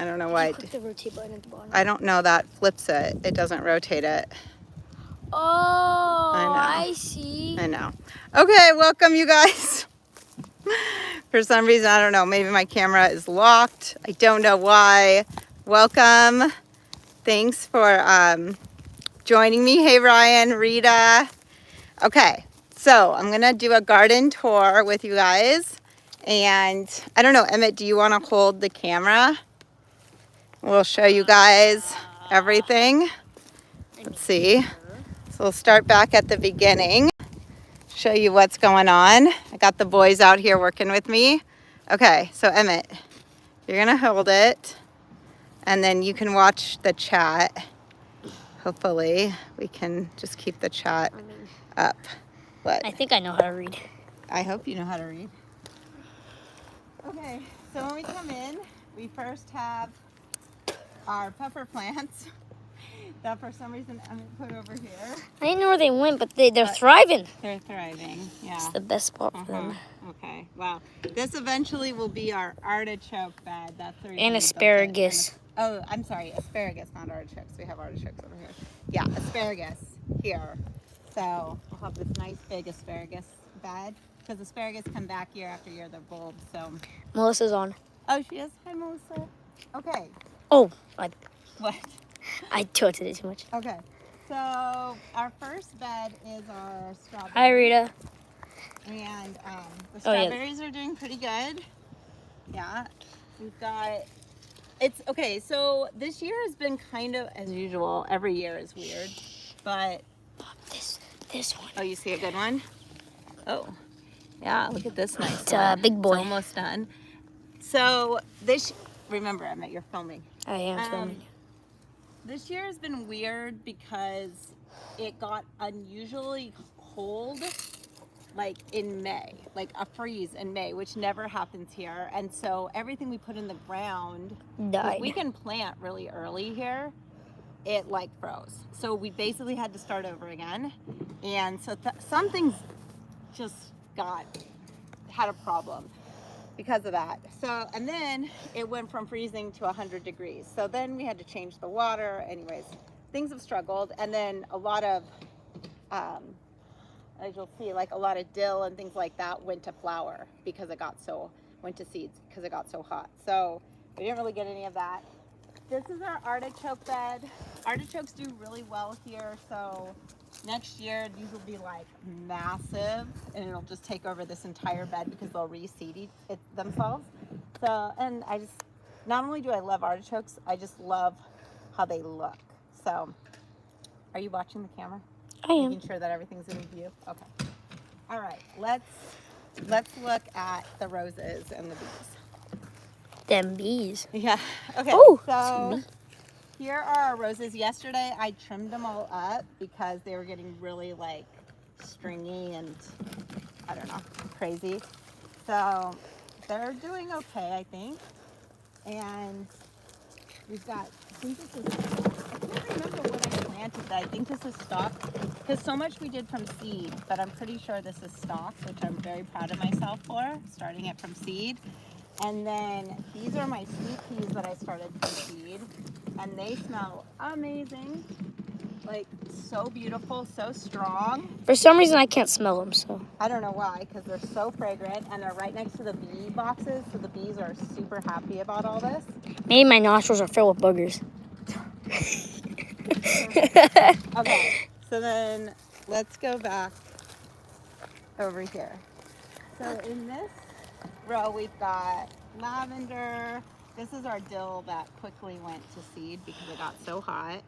I don't know why. Click the rotate button at the bottom. I don't know, that flips it. It doesn't rotate it. Oh, I see. I know. Okay, welcome you guys. For some reason, I don't know, maybe my camera is locked. I don't know why. Welcome. Thanks for joining me. Hey, Ryan, Rita. Okay, so I'm gonna do a garden tour with you guys. And I don't know, Emmett, do you wanna hold the camera? We'll show you guys everything. Let's see. So we'll start back at the beginning. Show you what's going on. I got the boys out here working with me. Okay, so Emmett, you're gonna hold it and then you can watch the chat. Hopefully we can just keep the chat up. What? I think I know how to read. I hope you know how to read. Okay, so when we come in, we first have our pepper plants that for some reason Emmett put over here. I didn't know where they went, but they're thriving. They're thriving, yeah. It's the best spot for them. Okay, wow. This eventually will be our artichoke bed. That's the reason And we built it. asparagus. Oh, I'm sorry, asparagus, not artichokes. We have artichokes over here. Yeah, asparagus here. So we'll have this nice big asparagus bed because asparagus come back year after year. They're bulbs. So Melissa's on. oh, she is. Hi, Melissa. Okay. Oh, What? I tilted it too much. Okay. So our first bed is our strawberry. Hi, Rita. And the strawberries are doing pretty good. Yeah. We've got, it's okay. So this year has been kind of as usual. Every year is weird, but This one. oh, you see a good one? Oh, yeah. Look at this nice It's one. a big boy. It's almost done. So this, remember, Emmett, you're filming. I am filming. This year has been weird because it got unusually cold, like in May, like a freeze in May, which never happens here. And so everything we put in the ground, Died. we can plant really early here, it like froze. So we basically had to start over again. And so some things just had a problem because of that. So, and then it went from freezing to 100 degrees. So then we had to change the water. Anyways, things have struggled. And then a lot of, as you'll see, like a lot of dill and things like that went to flower because it went to seeds because it got so hot. So we didn't really get any of that. This is our artichoke bed. Artichokes do really well here. So next year, these will be like massive and it'll just take over this entire bed because they'll reseed themselves. So, and not only do I love artichokes, I just love how they look. So, are you watching the camera? I am. Making sure that everything's in view? Okay. All right, let's look at the roses and the bees. Them bees. Yeah, okay. Oh, so here are our roses. Yesterday I trimmed them all up because they were getting really like stringy and I don't know, crazy. So they're doing okay, I think. And we've got, I think this is, I can't remember what I planted, but I think this is stock because so much we did from seed, but I'm pretty sure this is stock, which I'm very proud of myself for, starting it from seed. And then these are my sweet peas that I started from seed, and they smell amazing, like so beautiful, so strong. For some reason, I can't smell them, so. I don't know why, because they're so fragrant, and they're right next to the bee boxes, so the bees are super happy about all this. Maybe my nostrils are filled with boogers. Okay, so then let's go back over here. So in this row, we've got lavender. This is our dill that quickly went to seed because it got so hot,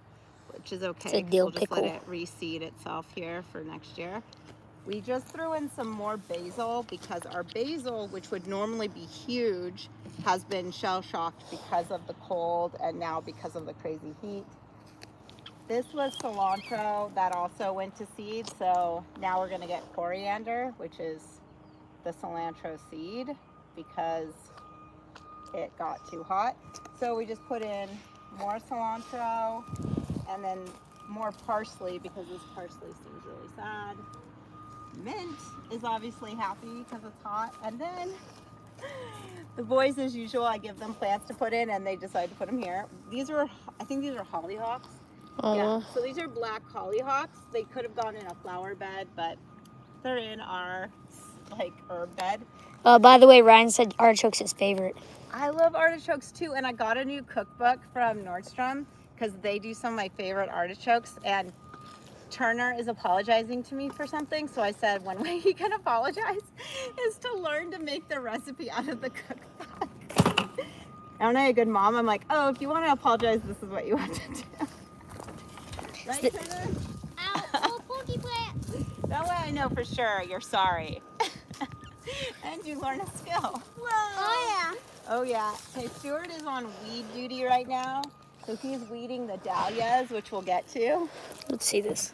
which is okay. It's a dill we'll just pickle. let it reseed itself here for next year. We just threw in some more basil because our basil, which would normally be huge, has been shell-shocked because of the cold and now because of the crazy heat. This was cilantro that also went to seed, so now we're gonna get coriander, which is the cilantro seed, because it got too hot. So we just put in more cilantro and then more parsley because this parsley seems really sad. Mint is obviously happy because it's hot. And then The boys, as usual, I give them plants to put in, and they decide to put them here. I think these are hollyhocks. Yeah, so these are black hollyhocks. They could have gone in a flower bed, but they're in our, like, herb bed. By the way, Ryan said artichoke's his favorite. I love artichokes, too, and I got a new cookbook from Nordstrom because they do some of my favorite artichokes, and Turner is apologizing to me for something, so I said one way he can apologize is to learn to make the recipe out of the cookbook. Aren't I a good mom? I'm like, oh, if you want to apologize, this is what you have to do. Right, Turner? Ow, pokey plant. That way I know for sure you're sorry. And you learn a skill. Oh, Oh, yeah. Okay, Stuart is on weed duty right now, so he's weeding the dahlias, which we'll get to. Let's see this.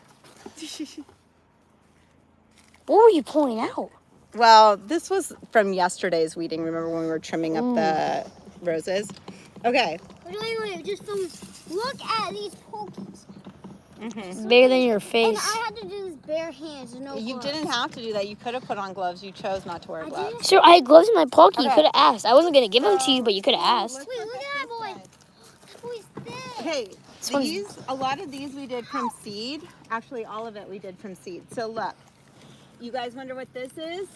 What were you pulling out? Well, this was from yesterday's weeding. Remember when we were trimming up the roses? Okay. Wait, just look at these pokies. It's bigger than your And face. I had to do this bare hands, no You gloves. didn't have to do that. You could have put on gloves. You chose not to wear gloves. Sure, I had gloves in my pocket. You Okay. could have asked. I wasn't going to give them to you, but you could have asked. Wait, look at that boy. That boy's thick. Okay, one's- a lot of these we did from seed. Actually, all of it we did from seed. So look, you guys wonder what this is?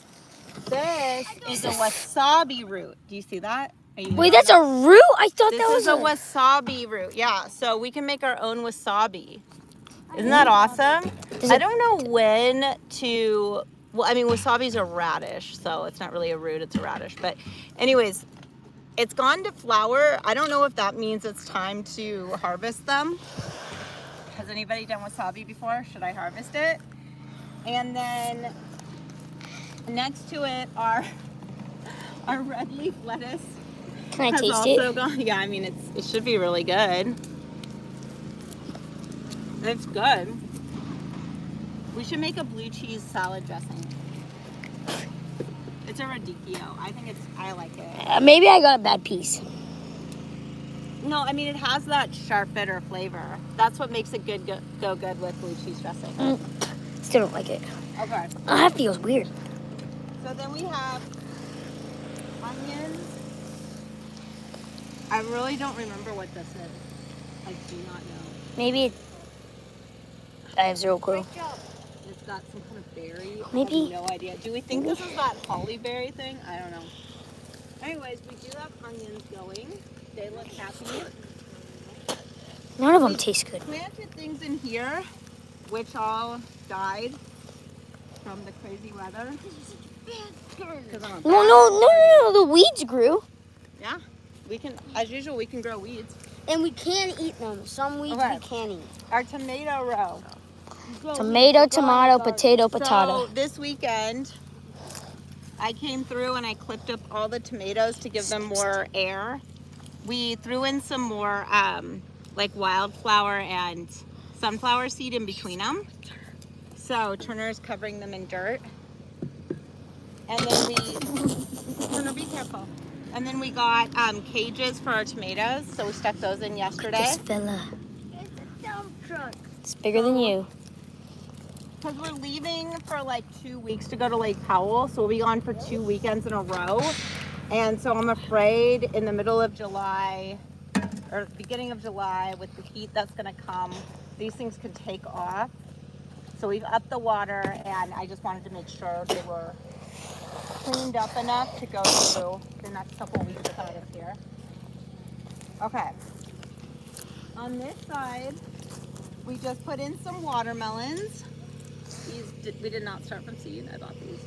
This is a wasabi root. Do you see that? Wait, that's a root? I thought This that was is a wasabi root. Yeah, so we can make our own wasabi. Isn't that awesome? I don't know when to, well, I mean, wasabi's a radish, so it's not really a root, it's a radish. But anyways, it's gone to flower. I don't know if that means it's time to harvest them. Has anybody done wasabi before? Should I harvest it? And then next to it are our red leaf lettuce. Can I Has taste also it? gone, yeah, I mean, it should be really good. It's good. We should make a blue cheese salad dressing. It's a radicchio. I like it. Maybe I got a bad piece. No, I mean, it has that sharp, bitter flavor. That's what makes it go good with blue cheese dressing. Still don't like it. Okay. Oh, that feels weird. So then we have onions. I really don't remember what this is. I do not know. Maybe I have zero clue. Great job. It's got some kind of berry. Maybe. I have no idea. Do we think this is that holly berry thing? I don't know. Anyways, we do have onions going. They look happy. None of them taste good. Planted things in here, which all died from the crazy weather. Because I'm a No. The weeds grew. Yeah, we can, as usual, we can grow weeds. And we can eat them. Some weeds Okay. we can eat. Our tomato row. Tomato, tomato, potato, So potato. this weekend, I came through and I clipped up all the tomatoes to give them more air. We threw in some more like wildflower and sunflower seed in between them. So Turner is covering them in dirt. And then Turner, be careful. And then we got cages for our tomatoes. So we stuck those in yesterday. This fella. It's a dump truck. It's bigger than you. Because we're leaving for like 2 weeks to go to Lake Powell, so we'll be gone for 2 weekends in a row. And so I'm afraid in the middle of July, or beginning of July, with the heat that's gonna come, these things could take off. So we've upped the water, and I just wanted to make sure they were cleaned up enough to go through the next couple of weeks without us here. Okay. On this side, we just put in some watermelons. We did not start from seed. I bought these.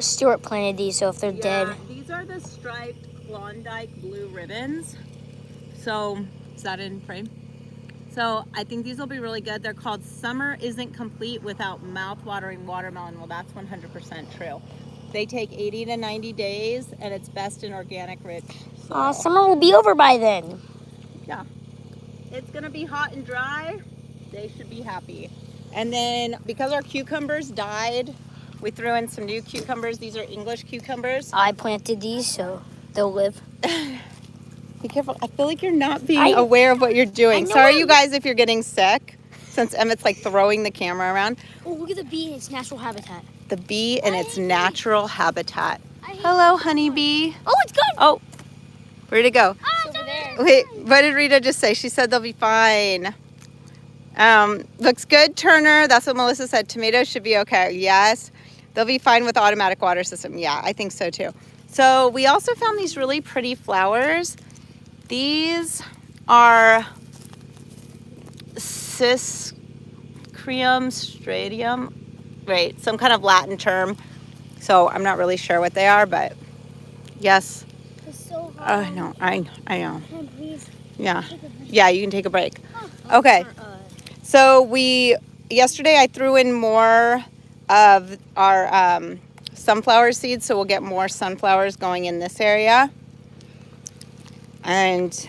Stuart planted these, so if they're dead. These are the striped Klondike blue ribbons. So, is that in frame? So, I think these will be really good. They're called Summer Isn't Complete Without Mouth-Watering Watermelon. Well, that's 100% true. They take 80 to 90 days, and it's best in organic rich. So, Aw, summer will be over by then. yeah. It's going to be hot and dry. They should be happy. And then because our cucumbers died, we threw in some new cucumbers. These are English cucumbers. I planted these, so they'll live. Be careful. I feel like you're not being aware of what you're doing. Sorry, you guys, if you're getting sick, since Emmett's like throwing the camera around. Oh, look at the bee in its natural habitat. The bee in its natural habitat. I Hello, honeybee. Oh, it's good. Oh, where'd it go? It's over there. Wait, what did Rita just say? She said they'll be fine. Looks good, Turner. That's what Melissa said. Tomatoes should be okay. Yes. They'll be fine with the automatic water system. Yeah, I think so too. So we also found these really pretty flowers. These are Siscrium stratium. Right, some kind of Latin term. So I'm not really sure what they are, but yes. It's so Oh, hot. no, I know. Can I please Yeah. take a break? Yeah, you can take a break. Oh. Okay. So yesterday I threw in more of our sunflower seeds, so we'll get more sunflowers going in this area. And